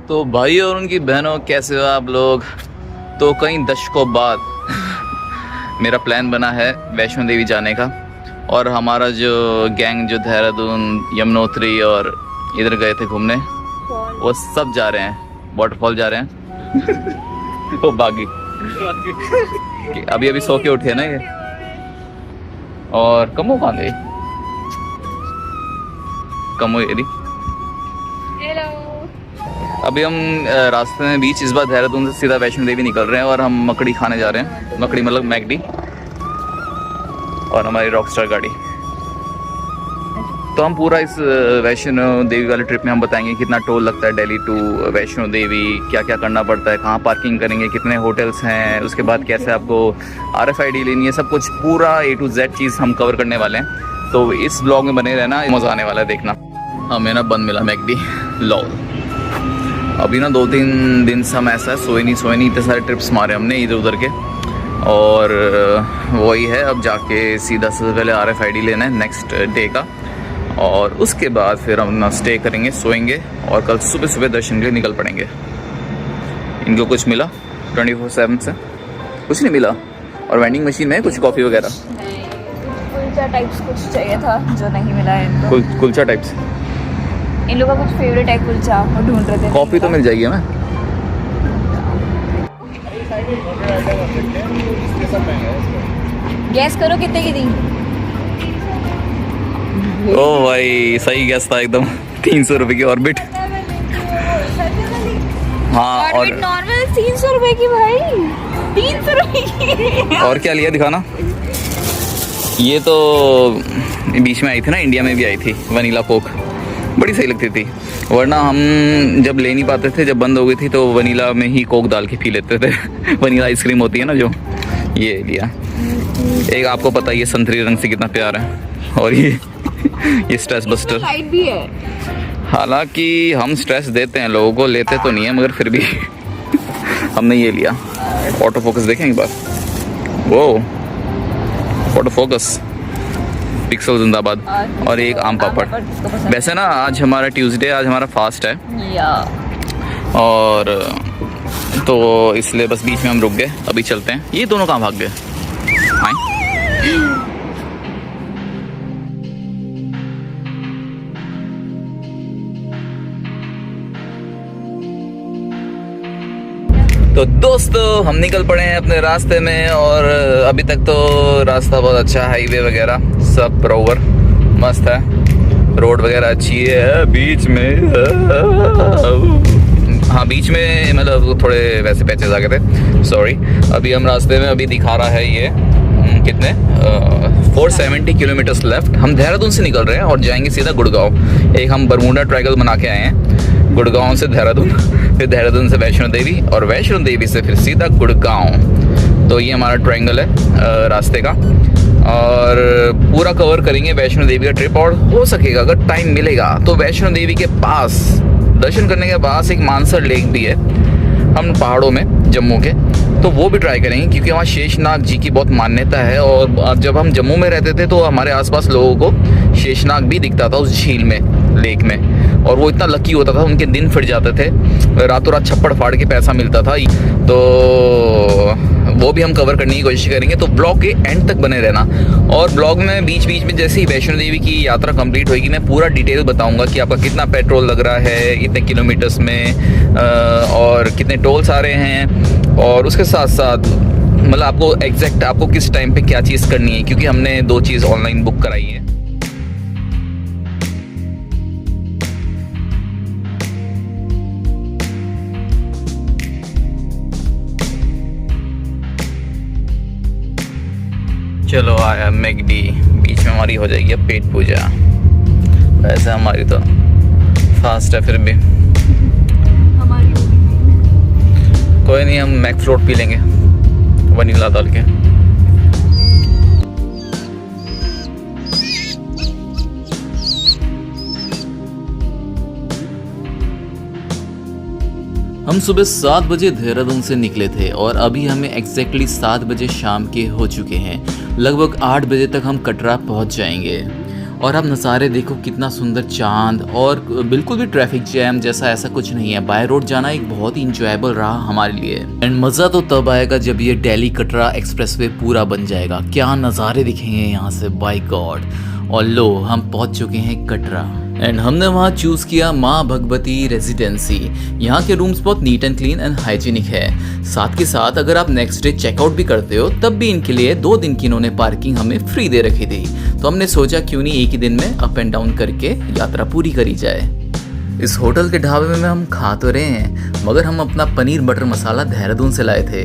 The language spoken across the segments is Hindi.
तो भाई और उनकी बहनों, कैसे हो आप लोग। तो कई दशकों बाद मेरा प्लान बना है वैष्णो देवी जाने का। और हमारा जो गैंग जो देहरादून, यमुनोत्री और इधर गए थे घूमने, वो सब जा रहे हैं, वाटरफॉल जा रहे हैं। वो बागी अभी अभी सो के उठे ना ये। और कमो कहाँ गए? कमो यदि अभी हम रास्ते में बीच, इस बार देहरादून से सीधा वैष्णो देवी निकल रहे हैं और हम मकड़ी खाने जा रहे हैं। मकड़ी मतलब मैकडी, और हमारी रॉकस्टार गाड़ी। तो हम पूरा इस वैष्णो देवी वाले ट्रिप में हम बताएंगे कितना टोल लगता है दिल्ली टू वैष्णो देवी, क्या क्या करना पड़ता है, कहाँ पार्किंग करेंगे, कितने होटल्स हैं, उसके बाद कैसे आपको RFID लेनी है, सब कुछ पूरा A to Z चीज़ हम कवर करने वाले हैं। तो इस ब्लॉग में बने रहना, मज़ा आने वाला है देखना। हमें ना बंद मिला मैकडी लॉल। अभी ना 2-3 दिन से हम ऐसा सोए नहीं, इतने सारे ट्रिप्स मारे हमने इधर उधर के। और वही है, अब जाके सीधा से पहले RFID लेना है नेक्स्ट डे का, और उसके बाद फिर हम ना स्टे करेंगे, सोएंगे, और कल सुबह सुबह दर्शन के लिए निकल पड़ेंगे। इनको कुछ मिला 24/7 से? कुछ नहीं मिला। और वेंडिंग मशीन में कुछ कॉफ़ी वगैरह कुलचा टाइप्स कुछ चाहिए था जो नहीं मिला है इनको। कुलचा टाइप्स, इन लोगों का कुछ फेवरेट है कुलचा, वो ढूंढ रहे थे। कॉफ़ी तो मिल जाएगी हमें। गैस करो कितने की दी? ओ भाई सही गैस था एकदम। 300 रुपये की ऑर्बिट। हाँ, और नॉर्मल 300 रुपए की भाई, 300 रुपए की। और क्या लिया दिखाना। ये तो बीच में आई थी ना, इंडिया में भी आई थी, वनीला कोक, बड़ी सही लगती थी। वरना हम जब ले नहीं पाते थे, जब बंद हो गई थी, तो वनीला में ही कोक डाल के पी लेते थे। वनीला आइसक्रीम होती है ना जो, ये लिया। एक आपको पता है ये संतरी रंग से कितना प्यार है, और ये स्ट्रेस बस्टर लाइट भी है। हालांकि हम स्ट्रेस देते हैं लोगों को, लेते तो नहीं है, मगर फिर भी हमने ये लिया। ऑटो फोकस देखें एक बार, वो ऑटो फोकस, पिक्सल जिंदाबाद। और एक आम पापड़। वैसे ना आज हमारा ट्यूसडे, आज हमारा फास्ट है, और तो इसलिए बस बीच में हम रुक गए। अभी चलते हैं। ये दोनों कहाँ भाग गए? तो दोस्तों हम निकल पड़े हैं अपने रास्ते में, और अभी तक तो रास्ता बहुत अच्छा, हाईवे वगैरह सब प्रॉपर मस्त है, रोड वगैरह अच्छी है। बीच में हाँ, बीच में मतलब थोड़े वैसे पैचेस आ गए थे, सॉरी। अभी हम रास्ते में, अभी दिखा रहा है ये कितने 470 किलोमीटर्स लेफ्ट। हम देहरादून से निकल रहे हैं और जाएंगे सीधा गुड़गांव। एक हम बरमुडा ट्रायंगल बना के आए हैं, गुड़गांव से देहरादून, फिर देहरादून से वैष्णो देवी, और वैष्णो देवी से फिर सीधा गुड़गांव। तो ये हमारा ट्रायंगल है रास्ते का, और पूरा कवर करेंगे वैष्णो देवी का ट्रिप। और हो सकेगा अगर टाइम मिलेगा तो वैष्णो देवी के पास दर्शन करने के पास एक मानसर लेक भी है, हम पहाड़ों में जम्मू के, तो वो भी ट्राई करेंगे, क्योंकि वहाँ शेषनाग जी की बहुत मान्यता है। और जब हम जम्मू में रहते थे तो हमारे आसपास लोगों को शेषनाग भी दिखता था उस झील में, लेक में, और वो इतना लकी होता था, उनके दिन फिर जाते थे, रातों रात छप्पड़ फाड़ के पैसा मिलता था। तो वो भी हम कवर करने की कोशिश करेंगे, तो ब्लॉग के एंड तक बने रहना। और ब्लॉग में बीच बीच में जैसे ही वैष्णो देवी की यात्रा कंप्लीट होगी, मैं पूरा डिटेल बताऊंगा कि आपका कितना पेट्रोल लग रहा है इतने किलोमीटर्स में, और कितने टोल्स आ रहे हैं, और उसके साथ साथ मतलब आपको एग्जैक्ट आपको किस टाइम पे क्या चीज़ करनी है, क्योंकि हमने 2 चीज़ ऑनलाइन बुक कराई है। चलो आया मैकडी, बीच में हमारी हो जाएगी अब पेट पूजा। वैसे हमारी तो फास्ट है, फिर भी हमारी कोई नहीं, हम मैक फ्लोट पी लेंगे वनीला डाल के। हम सुबह 7 बजे देहरादून से निकले थे, और अभी हमें एग्जैक्टली 7 बजे शाम के हो चुके हैं। लगभग 8 बजे तक हम कटरा पहुंच जाएंगे। और आप नज़ारे देखो, कितना सुंदर चांद, और बिल्कुल भी ट्रैफिक जैम जैसा ऐसा कुछ नहीं है। बाय रोड जाना एक बहुत ही इंजॉयबल रहा हमारे लिए। एंड मज़ा तो तब आएगा जब ये दिल्ली कटरा एक्सप्रेसवे पूरा बन जाएगा। क्या नज़ारे दिखेंगे यहाँ से, बाय गॉड। और लो, हम पहुँच चुके हैं कटरा एंड हमने वहाँ चूज़ किया माँ भगवती रेजिडेंसी। यहाँ के रूम्स बहुत neat and clean and hygienic है। साथ के साथ अगर आप नेक्स्ट डे चेकआउट भी करते हो तब भी इनके लिए 2 दिन की इन्होंने पार्किंग हमें फ्री दे रखी थी। तो हमने सोचा क्यों नहीं एक ही दिन में अप एंड डाउन करके यात्रा पूरी करी जाए। इस होटल के ढाबे में हम खा तो रहे हैं, मगर हम अपना पनीर बटर मसाला देहरादून से लाए थे।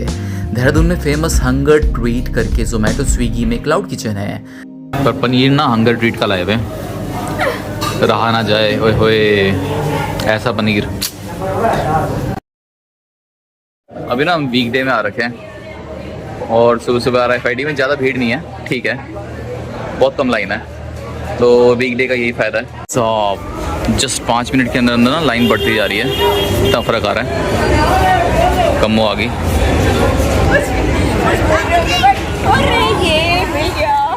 देहरादून में फेमस हंगर ट्रीट करके जोमेटो स्विगी में क्लाउड किचन है, पर पनीर ना हंगर ट्रीट का लाए हुए, रहा ना जाए। ओए होए, ऐसा पनीर। अभी ना हम वीकडे में आ रखे हैं और सुबह सुबह RFID में ज़्यादा भीड़ नहीं है, ठीक है, बहुत कम लाइन है, तो वीकडे का यही फ़ायदा है। तो जस्ट 5 मिनट के अंदर अंदर ना लाइन बढ़ती जा रही है, इतना फ़र्क आ रहा है, कम आ गई।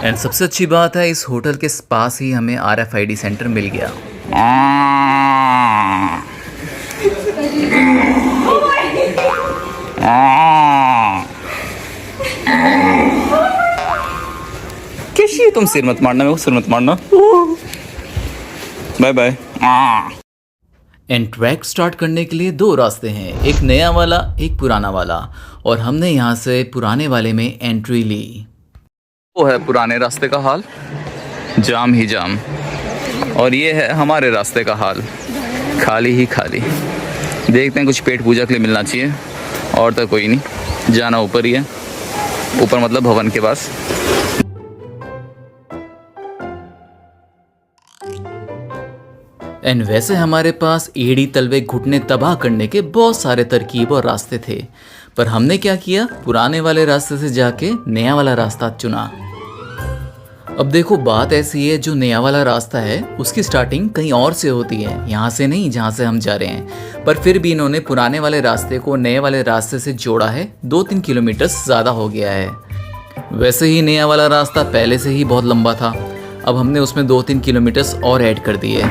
एंड सबसे अच्छी बात है, इस होटल के पास ही हमें RFID सेंटर मिल गया। कैसी तुम सिर मत मारना, मेरे को सिर मत मारना। Bye bye. And track start करने के लिए 2 रास्ते हैं, एक नया वाला एक पुराना वाला, और हमने यहाँ से पुराने वाले में एंट्री ली। वो है पुराने रास्ते का हाल, जाम ही जाम, और ये है हमारे रास्ते का हाल, खाली ही खाली। देखते हैं, कुछ पेट पूजा के लिए मिलना चाहिए, और तो कोई नहीं, जाना ऊपर ही है, ऊपर मतलब भवन के पास। एंड वैसे हमारे पास एड़ी तलवे घुटने तबाह करने के बहुत सारे तरकीब और रास्ते थे, पर हमने क्या किया, पुराने वाले रास्ते से जाके नया वाला रास्ता चुना। अब देखो, बात ऐसी है, जो नया वाला रास्ता है उसकी स्टार्टिंग कहीं और से होती है, यहाँ से नहीं जहाँ से हम जा रहे हैं, पर फिर भी इन्होंने पुराने वाले रास्ते को नए वाले रास्ते से जोड़ा है, 2-3 किलोमीटर ज़्यादा हो गया है। वैसे ही नया वाला रास्ता पहले से ही बहुत लंबा था, अब हमने उसमें 2-3 किलोमीटर्स और ऐड कर दिए।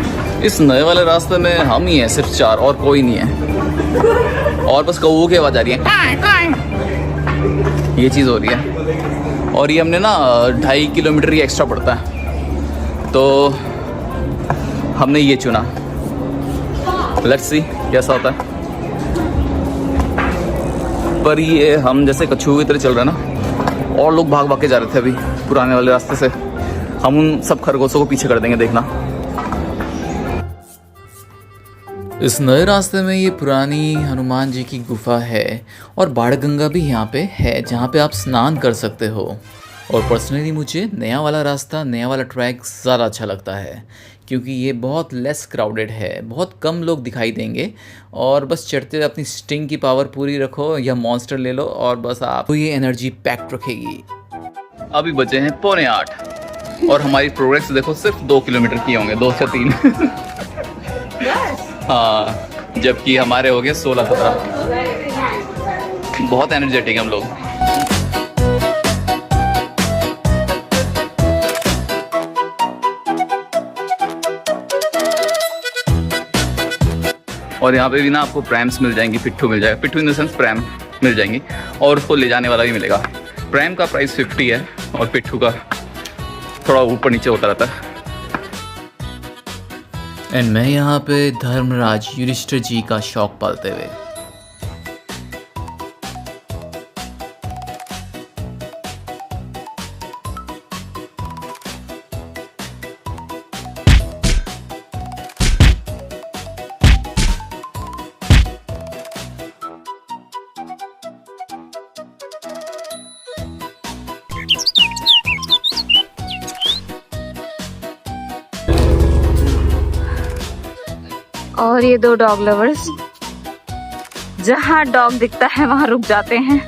इस नए वाले रास्ते में हम ही हैं, सिर्फ 4, और कोई नहीं है, और बस कौओं की आवाज़ आ रही है, ये चीज़ हो रही है। और ये हमने ना 2.5 किलोमीटर ही एक्स्ट्रा पड़ता है, तो हमने ये चुना। लेट्स सी कैसा होता है। पर ये हम जैसे कछुए की तरह चल रहे हैं ना, और लोग भाग भाग के जा रहे थे अभी पुराने वाले रास्ते से, हम उन सब खरगोशों को पीछे कर देंगे, देखना। इस नए रास्ते में ये पुरानी हनुमान जी की गुफा है, और बाणगंगा भी यहाँ पे है, जहाँ पे आप स्नान कर सकते हो। और पर्सनली मुझे नया वाला रास्ता, नया वाला ट्रैक ज़्यादा अच्छा लगता है, क्योंकि ये बहुत लेस क्राउडेड है, बहुत कम लोग दिखाई देंगे, और बस चढ़ते हुए अपनी स्टिंग की पावर पूरी रखो या मॉन्स्टर ले लो, और बस आपको ये एनर्जी पैक्ड रखेगी। अभी बचे हैं 7:45 और हमारी प्रोग्रेस देखो सिर्फ 2 किलोमीटर की होंगे, 2 से 3। हाँ, जबकि हमारे हो गए 16-17। बहुत एनर्जेटिक हम लोग। और यहाँ पे भी ना आपको प्रैम्स मिल जाएंगी, पिट्ठू मिल जाएगा, पिट्ठू इन द सेंस प्रैम मिल जाएंगी, और उसको ले जाने वाला भी मिलेगा। प्रैम का प्राइस 50 है और पिट्ठू का थोड़ा ऊपर नीचे होता रहता है। एंड मैं यहाँ पे धर्मराज युधिष्ठिर जी का शौक पालते हुए और ये 2 डॉग लवर्स जहाँ डॉग दिखता है वहाँ रुक जाते हैं,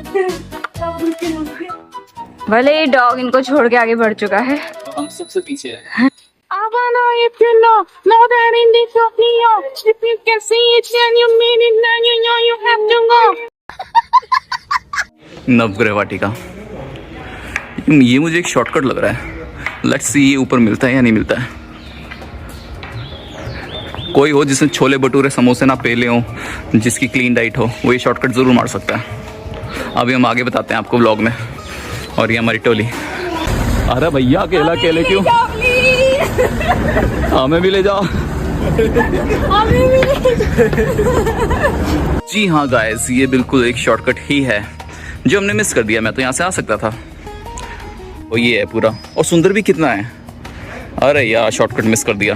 भले ही डॉग इनको छोड़ के आगे बढ़ चुका है। हम सबसे पीछे हैं। If you know that in this video, if you can see it, then you mean it, then you know you have to go. नवग्रह वाटिका, ये मुझे एक शॉर्टकट लग रहा है। लेट्स सी ये ऊपर मिलता है या नहीं मिलता है। कोई हो जिसने छोले भटूरे समोसे ना पेले हो, जिसकी क्लीन डाइट हो, वो ये शॉर्टकट ज़रूर मार सकता है। अभी हम आगे बताते हैं आपको व्लॉग में। और ये हमारी टोली। अरे भैया अकेला अकेले क्यों? हमें भी ले जाओ। जी हाँ गाइस, ये बिल्कुल एक शॉर्टकट ही है जो हमने मिस कर दिया। मैं तो यहाँ से आ सकता था। और ये है पूरा, और सुंदर भी कितना है। अरे यार शॉर्टकट मिस कर दिया।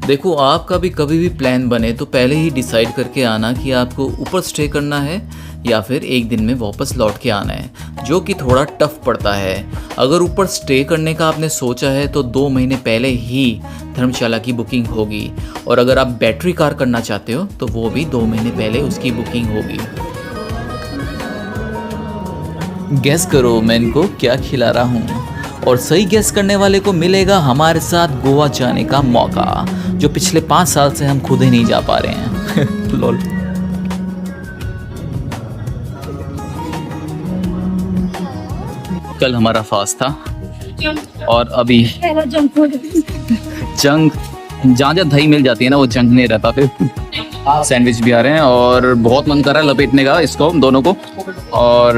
देखो, आपका भी कभी भी प्लान बने तो पहले ही डिसाइड करके आना कि आपको ऊपर स्टे करना है या फिर एक दिन में वापस लौट के आना है, जो कि थोड़ा टफ पड़ता है। अगर ऊपर स्टे करने का आपने सोचा है तो 2 महीने पहले ही धर्मशाला की बुकिंग होगी, और अगर आप बैटरी कार करना चाहते हो तो वो भी 2 महीने पहले उसकी बुकिंग होगी। गेस करो मैं इनको क्या खिला रहा हूँ, और सही गेस करने वाले को मिलेगा हमारे साथ गोवा जाने का मौका, जो पिछले 5 साल से हम खुद ही नहीं जा पा रहे हैं। लॉल। कल हमारा फास्ट था और अभी जंग, जहाँ जहाँ दही मिल जाती है ना वो जंग नहीं रहता। फिर सैंडविच भी आ रहे हैं और बहुत मन कर रहा है लपेटने का इसको दोनों को। और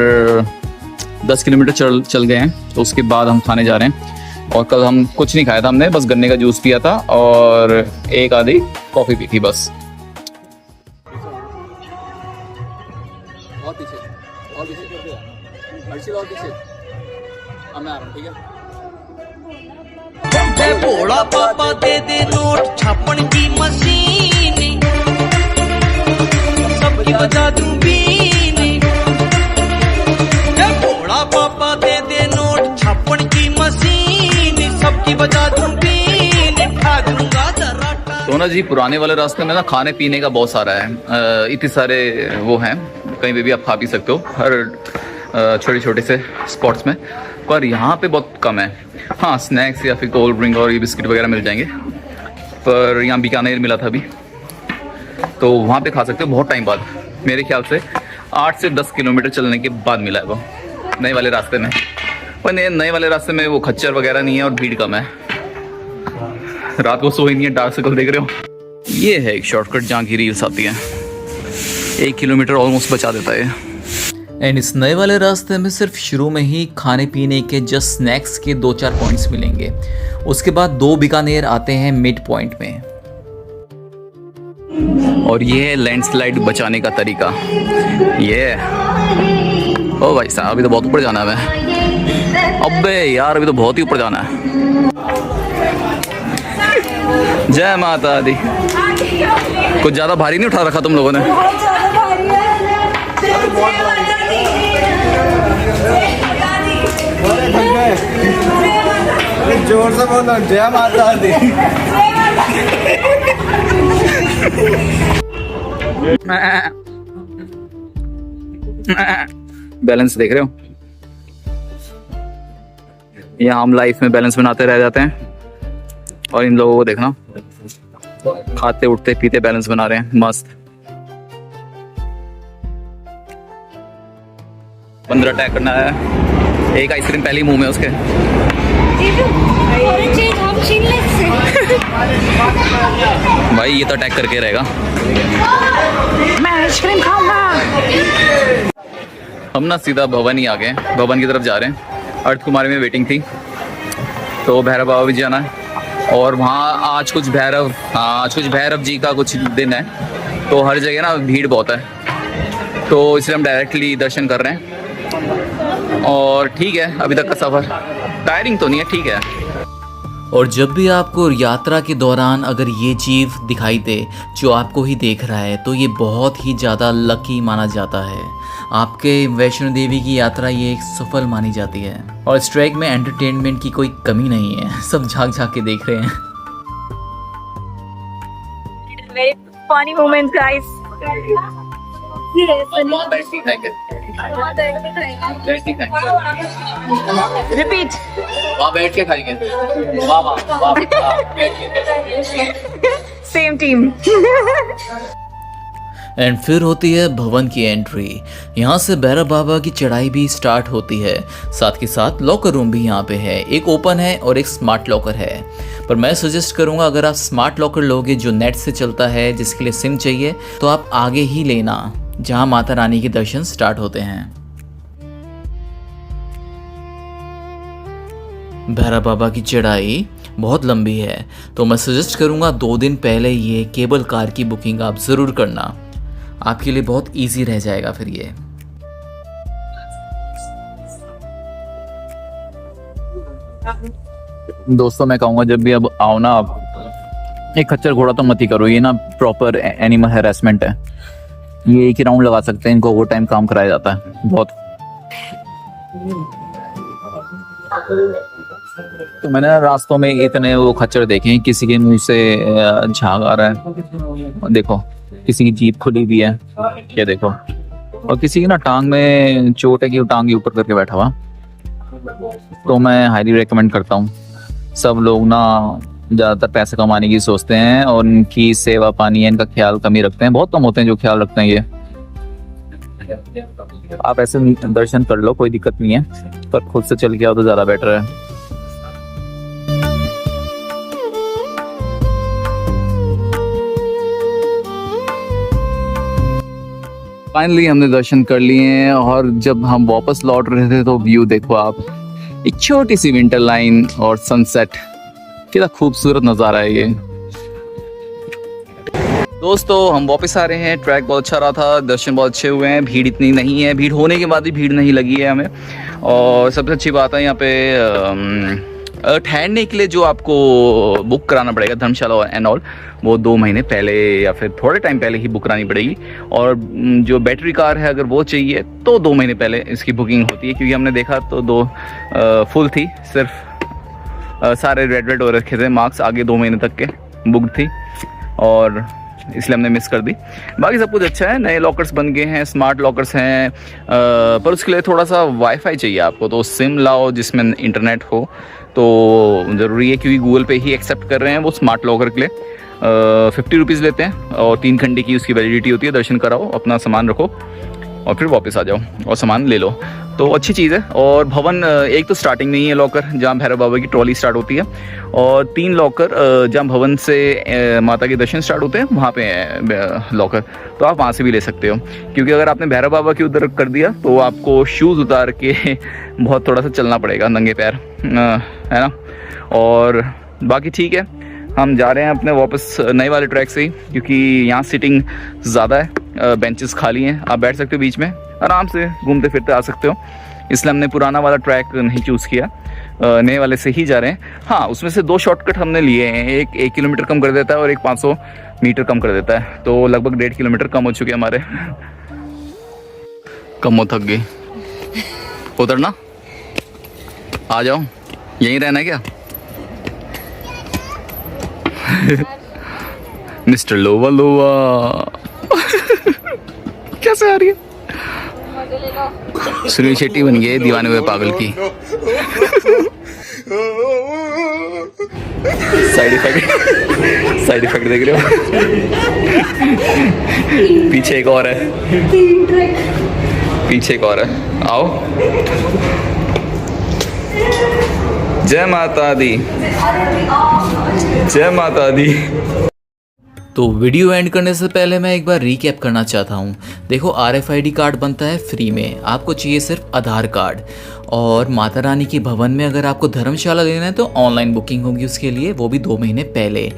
10 किलोमीटर चल गए हैं, तो उसके बाद हम खाने जा रहे हैं। और कल हम कुछ नहीं खाया था, हमने बस गन्ने का जूस पिया था और एक आधी कॉफ़ी पी थी बस। भोला पापा दे दे नोट छापन की मशीन, सबकी बजा दूं बीनी। भोला पापा दे दे नोट छापन की मशीन, सबकी बजा दूं बीनी। खा दूंगा दर्राटा। तो ना जी, पुराने वाले रास्ते में ना खाने पीने का बहुत सारा है। इतने सारे वो हैं, कहीं पे भी आप खा पी सकते हो, हर छोटे छोटे से स्पॉट्स में। पर यहाँ पे बहुत कम है। हाँ, स्नैक्स या फिर कोल्ड ड्रिंक और ये बिस्किट वगैरह मिल जाएंगे, पर यहाँ बीकानेर मिला था अभी, तो वहाँ पे खा सकते हो बहुत टाइम बाद। मेरे ख्याल से 8 से 10 किलोमीटर चलने के बाद मिला है वो नए वाले रास्ते में। पर नए वाले रास्ते में वो खच्चर वगैरह नहीं है और भीड़ कम है। रात को सोई नहीं है, डार्क सर्कल देख रहे हो। ये है एक शॉर्टकट जहाँ की रील्स आती है। 1 किलोमीटर ऑलमोस्ट बचा देता है। एंड इस नए वाले रास्ते में सिर्फ शुरू में ही खाने पीने के जस्ट स्नैक्स के 2-4 पॉइंट्स मिलेंगे। उसके बाद 2 बीकानेर आते हैं मिड पॉइंट में। और ये है लैंडस्लाइड बचाने का तरीका। ये ओ भाई साहब, अभी तो बहुत ऊपर जाना है। अबे यार, अभी तो बहुत ही ऊपर जाना है। जय माता दी। कुछ ज्यादा भारी नहीं उठा रखा तुम लोगों ने? जोर से बोलो, जय माता दी। बैलेंस देख रहे हो? यहाँ हम लाइफ में बैलेंस बनाते रह जाते हैं, और इन लोगों को देखना, खाते उठते पीते बैलेंस बना रहे हैं मस्त। 15 अटैक करना है। एक आइसक्रीम पहले ही मुंह में उसके। भाई ये तो अटैक करके रहेगा। मैं आइसक्रीम खाऊंगा। हम ना सीधा भवन ही आ गए, भवन की तरफ जा रहे हैं। अर्थ कुमारी में वेटिंग थी, तो भैरव बाबा भी जाना है। और वहाँ आज कुछ भैरव जी का कुछ दिन है, तो हर जगह ना भीड़ बहुत है, तो इसलिए हम डायरेक्टली दर्शन कर रहे हैं। और ठीक है, अभी तक का सफ़र टायरिंग तो नहीं है, ठीक है। और जब भी आपको यात्रा के दौरान अगर ये जीव दिखाई दे जो आपको ही देख रहा है, तो ये बहुत ही ज़्यादा लकी माना जाता है। आपके वैष्णो देवी की यात्रा ये एक सफल मानी जाती है। और इस ट्रैक में एंटरटेनमेंट की कोई कमी नहीं है, सब झांक झांक के देख रहे हैं। Very funny moments, guys. Repeat. वहाँ बैठ के खाएंगे। वाह वाह वाह, बैठ के। Same team. एंड फिर होती है भवन की एंट्री। यहाँ से भैरव बाबा की चढ़ाई भी स्टार्ट होती है। साथ के साथ लॉकर रूम भी यहाँ पे है, एक ओपन है और एक स्मार्ट लॉकर है। पर मैं सजेस्ट करूँगा अगर आप स्मार्ट लॉकर लोगे जो नेट से चलता है, जिसके लिए सिम चाहिए, तो आप आगे ही लेना जहाँ माता रानी के दर्शन स्टार्ट होते हैं। भैरव बाबा की चढ़ाई बहुत लंबी है, तो मैं सजेस्ट करूँगा 2 दिन पहले ये केबल कार की बुकिंग आप ज़रूर करना, आपके लिए बहुत इजी रह जाएगा फिर ये। दोस्तों मैं कहूँगा जब भी अब आओ ना आप, एक खच्चर घोड़ा तो मत ही करो, ये ना प्रॉपर एनिमल हैरेसमेंट है। ये एक ही राउंड लगा सकते हैं, इनको ओवर टाइम काम कराया जाता है बहुत। तो मैंने रास्तों में इतने वो खच्चर देखे हैं, किसी के मुंह से झाग आ रहा है, देखो किसी की जीभ खुली भी है, ये देखो, और किसी की ना टांग में चोट है कि वो टांग ऊपर करके बैठा हुआ। तो मैं हाईली रेकमेंड करता हूँ, सब लोग ना ज़्यादातर पैसे कमाने की सोचते हैं और इनकी सेवा पानी है इनका ख्याल कम ही रखते हैं, बहुत कम होते हैं जो ख्याल रखते हैं ये। आप ऐसे दर्शन कर लो, कोई दिक्कत नहीं है, पर खुद से चल के आओ तो ज़्यादा बेटर है। फाइनली हमने दर्शन कर लिए हैं और जब हम वापस लौट रहे थे तो व्यू देखो आप, एक छोटी सी विंटर लाइन और सनसेट, कितना खूबसूरत नज़ारा है ये। दोस्तों हम वापस आ रहे हैं, ट्रैक बहुत अच्छा रहा था, दर्शन बहुत अच्छे हुए हैं, भीड़ इतनी नहीं है, भीड़ होने के बाद भी भीड़ नहीं लगी है हमें। और सबसे अच्छी बात है यहाँ पे ठहरने के लिए जो आपको बुक कराना पड़ेगा धर्मशाला एंड ऑल, वो 2 महीने पहले या फिर थोड़े टाइम पहले ही बुक करानी पड़ेगी। और जो बैटरी कार है अगर वो चाहिए तो 2 महीने पहले इसकी बुकिंग होती है, क्योंकि हमने देखा तो 2 फुल थी, सिर्फ सारे रेड हो रखे थे मार्क्स, आगे 2 महीने तक के बुक थी और इसलिए हमने मिस कर दी। बाकी सब कुछ अच्छा है, नए लॉकर्स बन गए हैं, स्मार्ट लॉकर्स हैं, पर उसके लिए थोड़ा सा वाईफाई चाहिए आपको, तो सिम लाओ जिसमें इंटरनेट हो तो ज़रूरी है, क्योंकि गूगल पे ही एक्सेप्ट कर रहे हैं वो स्मार्ट लॉकर के लिए। 50 रुपीज़ लेते हैं और 3 घंटे की उसकी वैलिडिटी होती है। दर्शन कराओ, अपना सामान रखो और फिर वापस आ जाओ और सामान ले लो, तो अच्छी चीज़ है। और भवन एक तो स्टार्टिंग में ही है लॉकर जहाँ भैरव बाबा की ट्रॉली स्टार्ट होती है, और 3 लॉकर जहाँ भवन से माता के दर्शन स्टार्ट होते हैं वहाँ पे है लॉकर, तो आप वहाँ से भी ले सकते हो। क्योंकि अगर आपने भैरव बाबा की उधर कर दिया तो आपको शूज़ उतार के बहुत थोड़ा सा चलना पड़ेगा नंगे पैर, है ना। और बाकी ठीक है, हम जा रहे हैं अपने वापस नए वाले ट्रैक से ही, क्योंकि यहाँ सीटिंग ज़्यादा है, बेंचेस खाली हैं, आप बैठ सकते हो बीच में, आराम से घूमते फिरते आ सकते हो, इसलिए हमने पुराना वाला ट्रैक नहीं चूज़ किया, नए वाले से ही जा रहे हैं। हाँ, उसमें से 2 शॉर्टकट हमने लिए हैं, एक 1 किलोमीटर कम कर देता है और एक 500 मीटर कम कर देता है, तो लगभग 1.5 किलोमीटर कम हो चुके हमारे। कम हो थक गई, उतरना, आ जाओ, यहीं रहना है क्या? मिस्टर लोवा लोवा कैसे आ रही है? सुनील शेट्टी बन गए दीवाने हुए पागल की। साइड इफेक्ट देख रहे हो? पीछे एक और है, पीछे एक और है, आओ। जय माता दी, जय माता दी। तो वीडियो एंड करने से पहले मैं एक बार रीकैप करना चाहता हूँ। देखो, RFID कार्ड बनता है फ्री में, आपको चाहिए सिर्फ आधार कार्ड। और माता रानी के भवन में अगर आपको धर्मशाला लेना है तो ऑनलाइन बुकिंग होगी उसके लिए, वो भी 2 महीने पहले।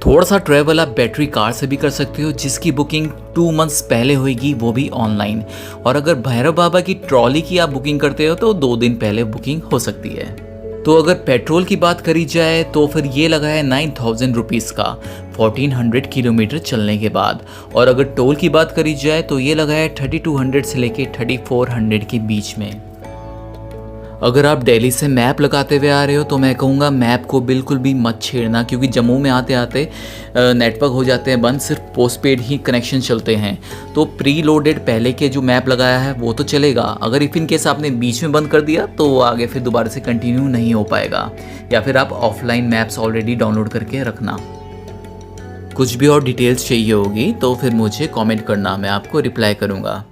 थोड़ा सा ट्रैवल आप बैटरी कार से भी कर सकते हो, जिसकी बुकिंग 2 मंथ्स पहले होगी, वो भी ऑनलाइन। और अगर भैरव बाबा की ट्रॉली की आप बुकिंग करते हो तो 2 दिन पहले बुकिंग हो सकती है। तो अगर पेट्रोल की बात करी जाए तो फिर ये लगा है 9000 रुपीज़ का 1400 किलोमीटर चलने के बाद। और अगर टोल की बात करी जाए तो ये लगा है 3200 से लेके 3400 के बीच में। अगर आप दिल्ली से मैप लगाते हुए आ रहे हो तो मैं कहूँगा मैप को बिल्कुल भी मत छेड़ना, क्योंकि जम्मू में आते आते नेटवर्क हो जाते हैं बंद, सिर्फ पोस्टपेड ही कनेक्शन चलते हैं। तो प्री लोडेड पहले के जो मैप लगाया है वो तो चलेगा, अगर इफ़ इन केस आपने बीच में बंद कर दिया तो वो आगे फिर दोबारा से कंटिन्यू नहीं हो पाएगा, या फिर आप ऑफलाइन मैप्स ऑलरेडी डाउनलोड करके रखना। कुछ भी और डिटेल्स चाहिए होगी तो फिर मुझे कमेंट करना, मैं आपको रिप्लाई करूँगा।